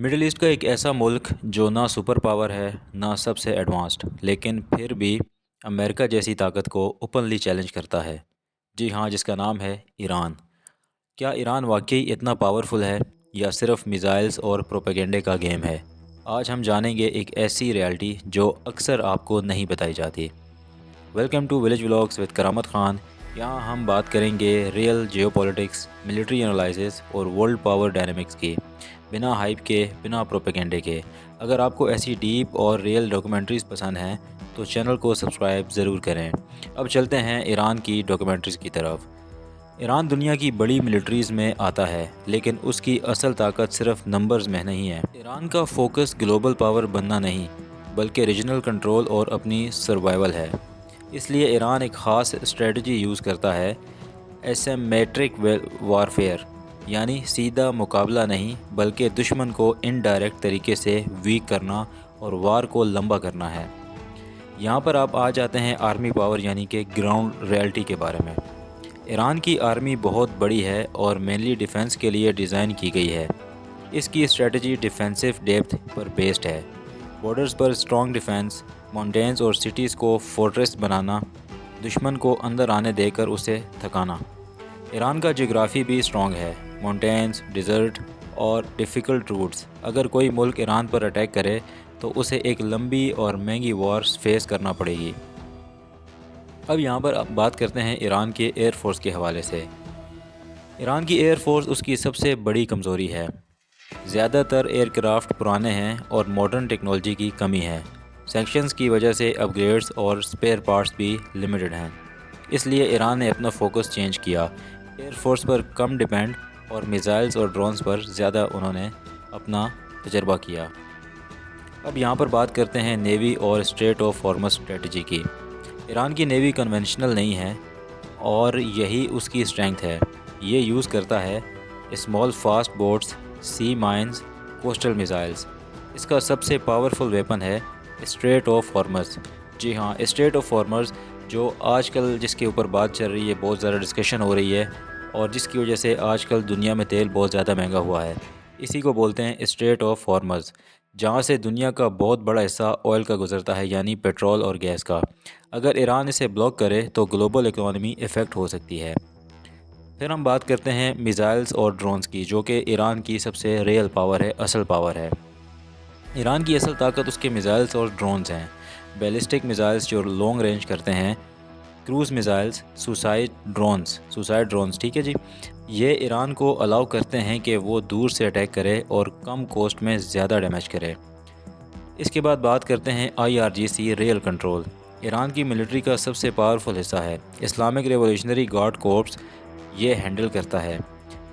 Middle east का एक ऐसा मुल्क जो ना सुपर पावर है ना सबसे एडवांस्ड, लेकिन फिर भी अमेरिका जैसी ताकत को ओपनली चैलेंज करता है। जी हाँ, जिसका नाम है ईरान। क्या ईरान वाकई इतना पावरफुल है या सिर्फ मिसाइल्स और प्रोपेगेंडे का गेम है? आज हम जानेंगे एक ऐसी रियलिटी जो अक्सर आपको नहीं बताई जाती। Welcome to village vlogs with Karamat Khan. यहाँ हम बात करेंगे रियल जियोपॉलिटिक्स, मिलिट्री एनालिसिस और वर्ल्ड पावर डायनामिक्स की, बिना हाइप के, बिना प्रोपेगेंडे के। अगर आपको ऐसी डीप और रियल डॉक्यूमेंट्रीज़ पसंद हैं तो चैनल को सब्सक्राइब ज़रूर करें। अब चलते हैं ईरान की डॉक्यूमेंट्रीज़ की तरफ। ईरान दुनिया की बड़ी मिलिट्रीज़ में आता है, लेकिन उसकी असल ताकत सिर्फ नंबर्स में नहीं है। ईरान का फोकस ग्लोबल पावर बनना नहीं, बल्कि रीजनल कंट्रोल और अपनी सर्वाइवल है। इसलिए ईरान एक ख़ास स्ट्रेटजी यूज़ करता है, एसिमेट्रिक वारफेयर, यानी सीधा मुकाबला नहीं बल्कि दुश्मन को इनडायरेक्ट तरीके से वीक करना और वार को लंबा करना है। यहाँ पर आप आ जाते हैं आर्मी पावर यानी कि ग्राउंड रियलिटी के बारे में। ईरान की आर्मी बहुत बड़ी है और मेनली डिफेंस के लिए डिज़ाइन की गई है। इसकी स्ट्रेटजी डिफेंसिव डेप्थ पर बेस्ड है। बॉर्डर्स पर स्ट्रॉन्ग डिफेंस, माउंटेन्स और सिटीज़ को फोर्ट्रेस बनाना, दुश्मन को अंदर आने देकर उसे थकाना। ईरान का जियोग्राफी भी स्ट्रॉन्ग है, माउंटेन्स, डिज़र्ट और डिफ़िकल्ट रूट्स। अगर कोई मुल्क ईरान पर अटैक करे तो उसे एक लंबी और महंगी वॉर फेस करना पड़ेगी। अब यहाँ पर बात करते हैं ईरान के एयर फोर्स के हवाले से। ईरान की एयर फोर्स उसकी सबसे बड़ी कमज़ोरी है। ज़्यादातर एयरक्राफ्ट पुराने हैं और मॉडर्न टेक्नोलॉजी की कमी है। सैंक्शंस की वजह से अपग्रेड्स और स्पेयर पार्ट्स भी लिमिटेड हैं। इसलिए ईरान ने अपना फोकस चेंज किया, एयर फोर्स पर कम डिपेंड और मिसाइल्स और ड्रोन्स पर ज़्यादा उन्होंने अपना तजर्बा किया। अब यहाँ पर बात करते हैं नेवी और स्ट्रेट ऑफ हॉर्मज़ स्ट्रेटजी की। ईरान की नेवी कन्वेंशनल नहीं है और यही उसकी स्ट्रेंथ है। ये यूज़ करता है स्मॉल फास्ट बोट्स, सी माइंस, कोस्टल मिसाइल्स। इसका सबसे पावरफुल वेपन है स्ट्रेट ऑफ हॉर्मज़। जी हाँ, स्ट्रेट ऑफ हॉर्मज़ जो आजकल जिसके ऊपर बात चल रही है, बहुत ज़्यादा डिस्कशन हो रही है और जिसकी वजह से आजकल दुनिया में तेल बहुत ज़्यादा महंगा हुआ है। इसी को बोलते हैं स्ट्रेट ऑफ हॉर्मज़, जहाँ से दुनिया का बहुत बड़ा हिस्सा ऑयल का गुजरता है, यानी पेट्रोल और गैस का। अगर ईरान इसे ब्लॉक करे तो ग्लोबल इकोनॉमी इफ़ेक्ट हो सकती है। फिर हम बात करते हैं मिसाइल्स और ड्रोन्स की, जो कि ईरान की सबसे रियल पावर है, असल पावर है। ईरान की असल ताकत उसके मिसाइल्स और ड्रोन्स हैं। बैलिस्टिक मिसाइल्स जो लॉन्ग रेंज करते हैं, क्रूज़ मिसाइल्स, सुसाइड ड्रोन्स, ठीक है जी। ये ईरान को अलाउ करते हैं कि वो दूर से अटैक करे और कम कॉस्ट में ज़्यादा डैमेज करे। इसके बाद बात करते हैं IRGC रियल कंट्रोल। ईरान की मिलिट्री का सबसे पावरफुल हिस्सा है। इस्लामिक रेवोल्यूशनरी गार्ड कोर्प्स ये हैंडल करता है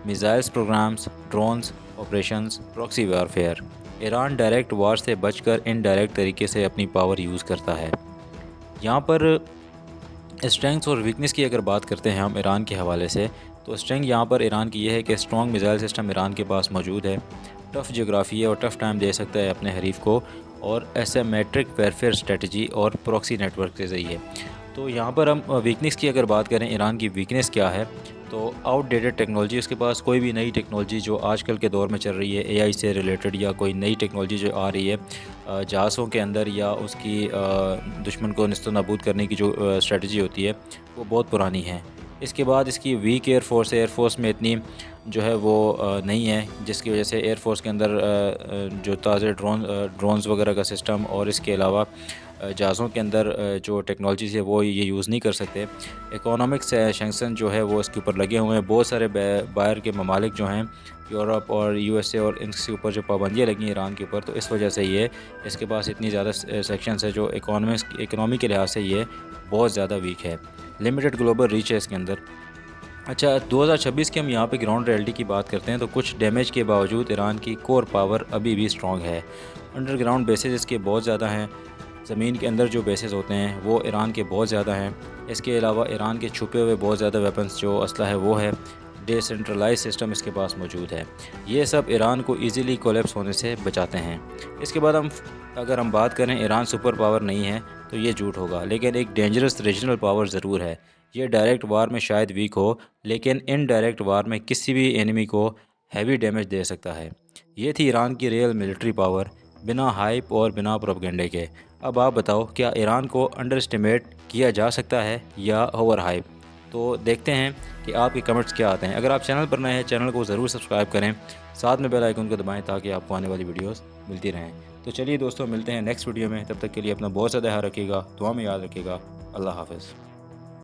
missiles programs, drones, operations, proxy warfare. Iran direct war से बचकर इनडायरेक्ट तरीके से अपनी पावर यूज़ करता है। यहाँ पर स्ट्रेंथ्स और वीकनेस की अगर बात करते हैं हम ईरान के हवाले से, तो स्ट्रेंथ यहाँ पर ईरान की यह है कि स्ट्रॉन्ग मिसाइल सिस्टम ईरान के पास मौजूद है। टफ़ जियोग्राफी है और टफ़ टाइम दे सकता है अपने हरीफ को, और एसिमेट्रिक वारफेयर स्ट्रेटजी और प्रॉक्सी नेटवर्क के ज़रिए। तो यहाँ पर हम वीकनेस की अगर बात करें, ईरान की वीकनेस क्या है, तो आउटडेटेड टेक्नोलॉजी। उसके पास कोई भी नई टेक्नोलॉजी जो आजकल के दौर में चल रही है, AI से रिलेटेड, या कोई नई टेक्नोलॉजी जो आ रही है जहाज़ों के अंदर, या उसकी दुश्मन को निस्त नाबूद करने की जो स्ट्रेटजी होती है, वो बहुत पुरानी है। इसके बाद इसकी वीक एयरफोर्स में इतनी जो है वो नहीं है, जिसकी वजह से एयरफोर्स के अंदर जो ताज़े ड्रोन्स वगैरह का सिस्टम, और इसके अलावा जहाज़ों के अंदर जो टेक्नोलॉजीज़ है वो ये यूज़ नहीं कर सकते। इकोनॉमिक सैंक्शन जो है वो इसके ऊपर लगे हुए हैं। बहुत सारे बाहर के ममालिक जो हैं, यूरोप और USA, और इनके ऊपर जो पाबंदियाँ लगी हैं ईरान के ऊपर, तो इस वजह से ये इसके पास इतनी ज़्यादा सेक्शंस है, जो इकोनॉमी के लिहाज से ये बहुत ज़्यादा वीक है। लिमिटेड ग्लोबल रीच है इसके अंदर। अच्छा, 2026 की हम यहाँ पे ग्राउंड रियलिटी की बात करते हैं, तो कुछ डैमेज के बावजूद ईरान की कोर पावर अभी भी स्ट्रॉन्ग है। अंडरग्राउंड बेसेस इसके बहुत ज़्यादा हैं। ज़मीन के अंदर जो बेसेस होते हैं वो ईरान के बहुत ज़्यादा हैं। इसके अलावा ईरान के छुपे हुए बहुत ज़्यादा वेपन्स जो असला है वो है। डिसेंट्रलाइज सिस्टम इसके पास मौजूद है। ये सब ईरान को इजीली कोलैप्स होने से बचाते हैं। इसके बाद अगर हम बात करें, ईरान सुपर पावर नहीं है तो ये झूठ होगा, लेकिन एक डेंजरस रीजनल पावर ज़रूर है। ये डायरेक्ट वार में शायद वीक हो, लेकिन इनडायरेक्ट वार में किसी भी एनिमी को हैवी डैमेज दे सकता है। یہ تھی ایران کی ریئل ملٹری پاور، بنا ہائپ اور بنا پروپیگنڈے کے۔ اب آپ بتاؤ، کیا ایران کو انڈر اسٹیمیٹ کیا جا سکتا ہے یا اوور ہائپ؟ تو دیکھتے ہیں کہ آپ کے کمنٹس کیا آتے ہیں۔ اگر آپ چینل پر نئے ہیں، چینل کو ضرور سبسکرائب کریں، ساتھ میں بیل آئیکن کو دبائیں تاکہ آپ کو آنے والی ویڈیوز ملتی رہیں۔ تو چلیے دوستوں، ملتے ہیں نیکسٹ ویڈیو میں، تب تک کے لیے اپنا بہت زیادہ خیال رکھیے گا، دعا میں یاد رکھیے گا۔ اللہ حافظ۔